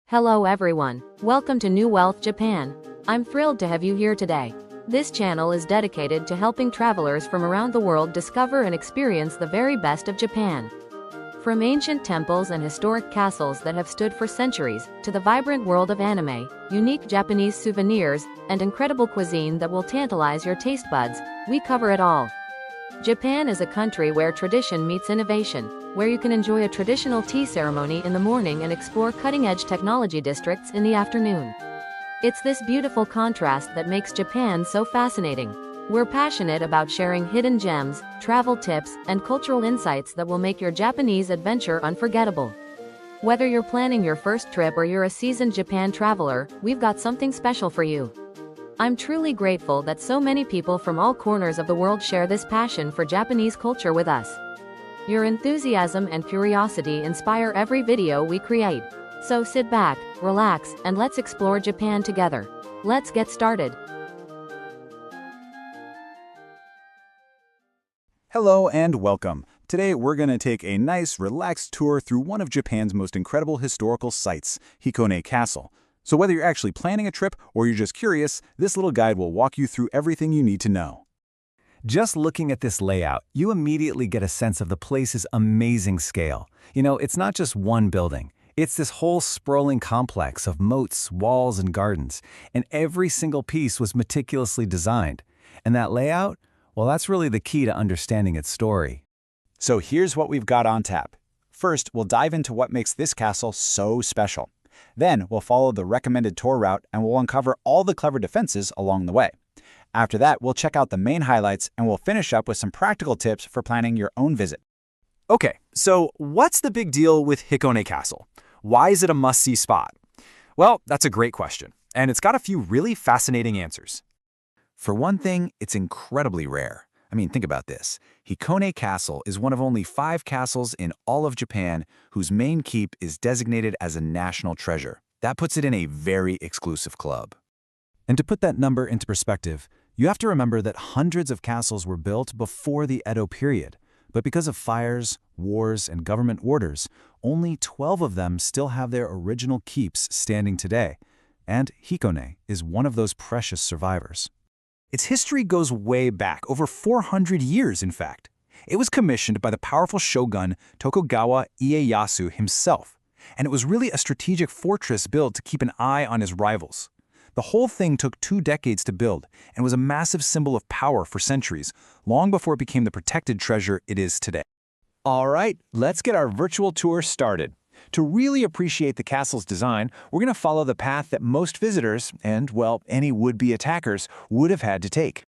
Hello everyone, welcome to New Wealth Japan. I'm thrilled to have you here today. This channel is dedicated to helping travelers from around the world discover and experience the very best of Japan. From ancient temples and historic castles that have stood for centuries, to the vibrant world of anime, unique Japanese souvenirs, and incredible cuisine that will tantalize your taste buds, we cover it all. Japan is a country where tradition meets innovation, where you can enjoy a traditional tea ceremony in the morning and explore cutting-edge technology districts in the afternoon. It's this beautiful contrast that makes Japan so fascinating. We're passionate about sharing hidden gems, travel tips, and cultural insights that will make your Japanese adventure unforgettable. Whether you're planning your first trip or you're a seasoned Japan traveler, we've got something special for you. I'm truly grateful that so many people from all corners of the world share this passion for Japanese culture with us. Your enthusiasm and curiosity inspire every video we create. So sit back, relax, and let's explore Japan together. Let's get started. Hello and welcome. Today we're going to take a nice, relaxed tour through one of Japan's most incredible historical sites, Hikone Castle. So whether you're actually planning a trip or you're just curious, this little guide will walk you through everything you need to know. Just looking at this layout, you immediately get a sense of the place's amazing scale. It's not just one building. It's this whole sprawling complex of moats, walls, and gardens, and every single piece was meticulously designed. And that layout, well, that's really the key to understanding its story. So here's what we've got on tap. First, we'll dive into what makes this castle so special. Then, we'll follow the recommended tour route and we'll uncover all the clever defenses along the way. After that, we'll check out the main highlights and we'll finish up with some practical tips for planning your own visit. Okay, so what's the big deal with Hikone Castle? Why is it a must-see spot? Well, that's a great question, and it's got a few really fascinating answers. For one thing, it's incredibly rare. Think about this. Hikone Castle is one of only 5 castles in all of Japan whose main keep is designated as a national treasure. That puts it in a very exclusive club. And to put that number into perspective, you have to remember that hundreds of castles were built before the Edo period, but because of fires, wars, and government orders, only 12 of them still have their original keeps standing today, and Hikone is one of those precious survivors. Its history goes way back, over 400 years in fact. It was commissioned by the powerful shogun Tokugawa Ieyasu himself, and it was really a strategic fortress built to keep an eye on his rivals. The whole thing took 2 decades to build and was a massive symbol of power for centuries, long before it became the protected treasure it is today. All right, let's get our virtual tour started. To really appreciate the castle's design, we're going to follow the path that most visitors, and, well, any would-be attackers, would have had to take.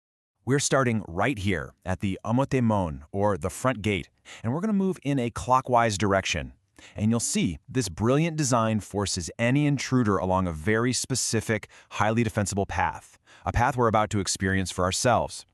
We're starting right here at the Omotemon, or the front gate, and we're going to move in a clockwise direction. And you'll see this brilliant design forces any intruder along a very specific, highly defensible path, a path we're about to experience for ourselves.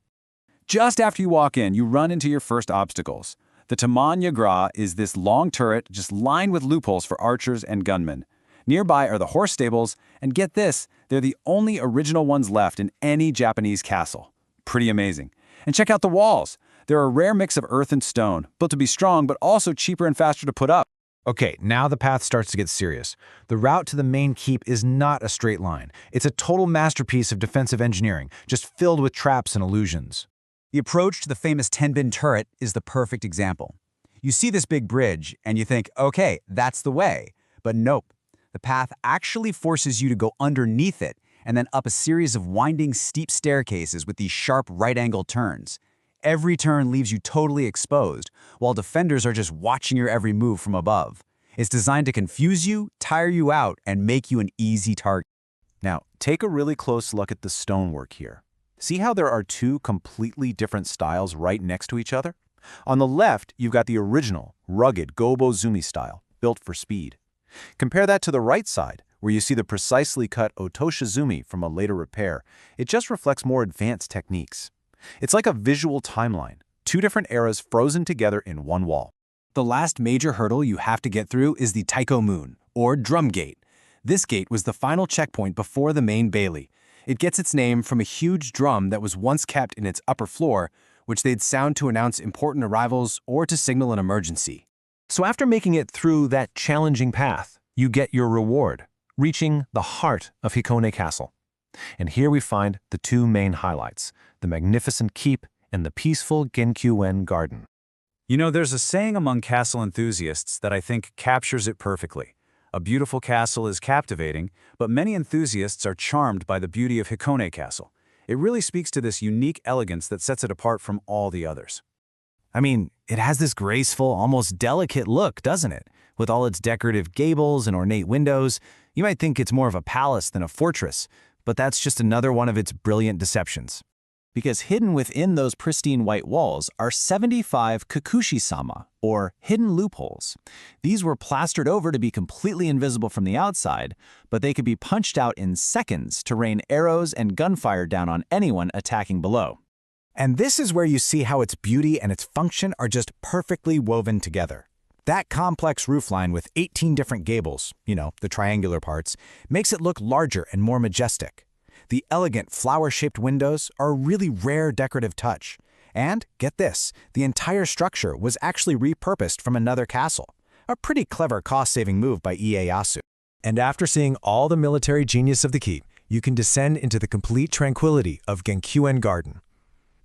Just after you walk in, you run into your first obstacles. The Tamanya is this long turret just lined with loopholes for archers and gunmen. Nearby are the horse stables, and get this, they're the only original ones left in any Japanese castle. Pretty amazing. And check out the walls. They're a rare mix of earth and stone, built to be strong but also cheaper and faster to put up. Okay, now the path starts to get serious. The route to the main keep is not a straight line. It's a total masterpiece of defensive engineering, just filled with traps and illusions. The approach to the famous Tenbin turret is the perfect example. You see this big bridge and you think, okay, that's the way. But nope, the path actually forces you to go underneath it and then up a series of winding, steep staircases with these sharp right-angle turns. Every turn leaves you totally exposed, while defenders are just watching your every move from above. It's designed to confuse you, tire you out, and make you an easy target. Now, take a really close look at the stonework here. See how there are 2 completely different styles right next to each other? On the left, you've got the original, rugged Gobozumi style, built for speed. Compare that to the right side, where you see the precisely cut Otoshizumi from a later repair. It just reflects more advanced techniques. It's like a visual timeline, 2 different eras frozen together in one wall. The last major hurdle you have to get through is the Taiko Moon, or Drum Gate. This gate was the final checkpoint before the main bailey. It gets its name from a huge drum that was once kept in its upper floor, which they'd sound to announce important arrivals or to signal an emergency. So after making it through that challenging path, you get your reward, reaching the heart of Hikone Castle. And here we find the two main highlights, the magnificent keep and the peaceful Genkyuen garden. You know, there's a saying among castle enthusiasts that I think captures it perfectly. A beautiful castle is captivating, but many enthusiasts are charmed by the beauty of Hikone Castle. It really speaks to this unique elegance that sets it apart from all the others. I mean, it has this graceful, almost delicate look, doesn't it? With all its decorative gables and ornate windows, you might think it's more of a palace than a fortress, but that's just another one of its brilliant deceptions. Because hidden within those pristine white walls are 75 kakushi-sama, or hidden loopholes. These were plastered over to be completely invisible from the outside, but they could be punched out in seconds to rain arrows and gunfire down on anyone attacking below. And this is where you see how its beauty and its function are just perfectly woven together. That complex roofline with 18 different gables, the triangular parts, makes it look larger and more majestic. The elegant flower-shaped windows are a really rare decorative touch. And, get this, the entire structure was actually repurposed from another castle. A pretty clever cost-saving move by Ieyasu. And after seeing all the military genius of the keep, you can descend into the complete tranquility of Genkyuen Garden.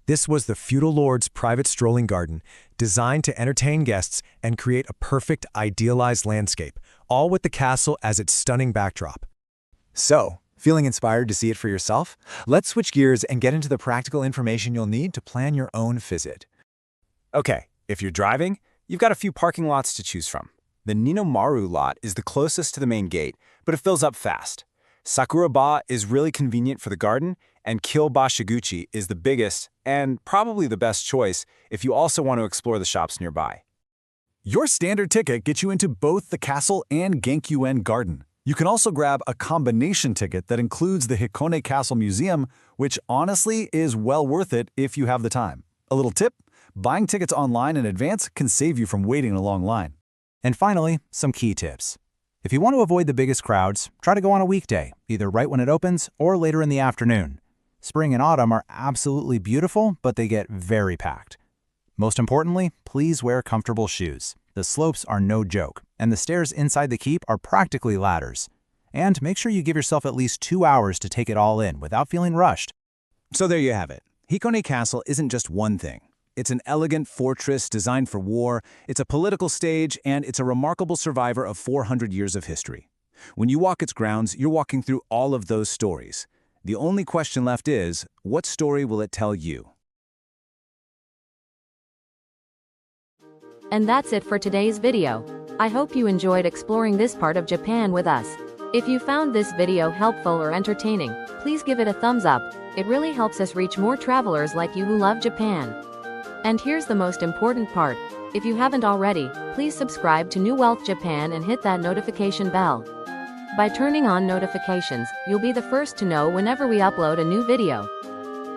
This was the feudal lord's private strolling garden, designed to entertain guests and create a perfect, idealized landscape, all with the castle as its stunning backdrop. So, feeling inspired to see it for yourself? Let's switch gears and get into the practical information you'll need to plan your own visit. Okay, if you're driving, you've got a few parking lots to choose from. The Ninomaru lot is the closest to the main gate, but it fills up fast. Sakuraba is really convenient for the garden, and Kyobashiguchi is the biggest and probably the best choice if you also want to explore the shops nearby. Your standard ticket gets you into both the castle and Genkyuen Garden. You can also grab a combination ticket that includes the Hikone Castle Museum, which honestly is well worth it if you have the time. A little tip, buying tickets online in advance can save you from waiting in a long line. And finally, some key tips. If you want to avoid the biggest crowds, try to go on a weekday, either right when it opens or later in the afternoon. Spring and autumn are absolutely beautiful, but they get very packed. Most importantly, please wear comfortable shoes. The slopes are no joke, and the stairs inside the keep are practically ladders. And make sure you give yourself at least 2 hours to take it all in without feeling rushed. So there you have it. Hikone Castle isn't just one thing. It's an elegant fortress designed for war, it's a political stage, and it's a remarkable survivor of 400 years of history. When you walk its grounds, you're walking through all of those stories. The only question left is, what story will it tell you? And that's it for today's video. I hope you enjoyed exploring this part of Japan with us. If you found this video helpful or entertaining, please give it a thumbs up. It really helps us reach more travelers like you who love Japan. And here's the most important part. If you haven't already, please subscribe to New Wealth Japan and hit that notification bell. By turning on notifications, you'll be the first to know whenever we upload a new video.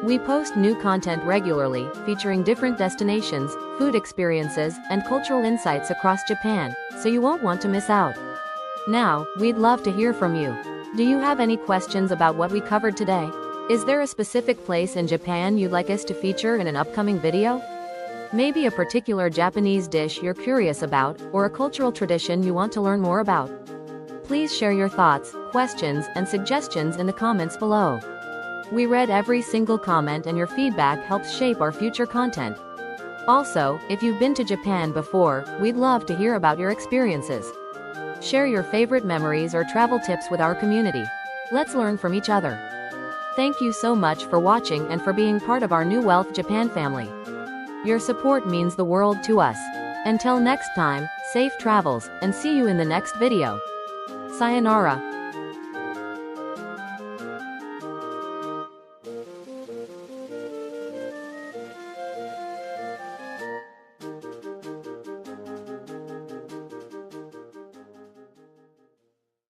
We post new content regularly, featuring different destinations, food experiences, and cultural insights across Japan, so you won't want to miss out. Now, we'd love to hear from you. Do you have any questions about what we covered today? Is there a specific place in Japan you'd like us to feature in an upcoming video? Maybe a particular Japanese dish you're curious about, or a cultural tradition you want to learn more about? Please share your thoughts, questions, and suggestions in the comments below. We read every single comment, and your feedback helps shape our future content. Also, if you've been to Japan before, we'd love to hear about your experiences. Share your favorite memories or travel tips with our community. Let's learn from each other. Thank you so much for watching and for being part of our New Wealth Japan family. Your support means the world to us. Until next time, safe travels, and see you in the next video. Sayonara.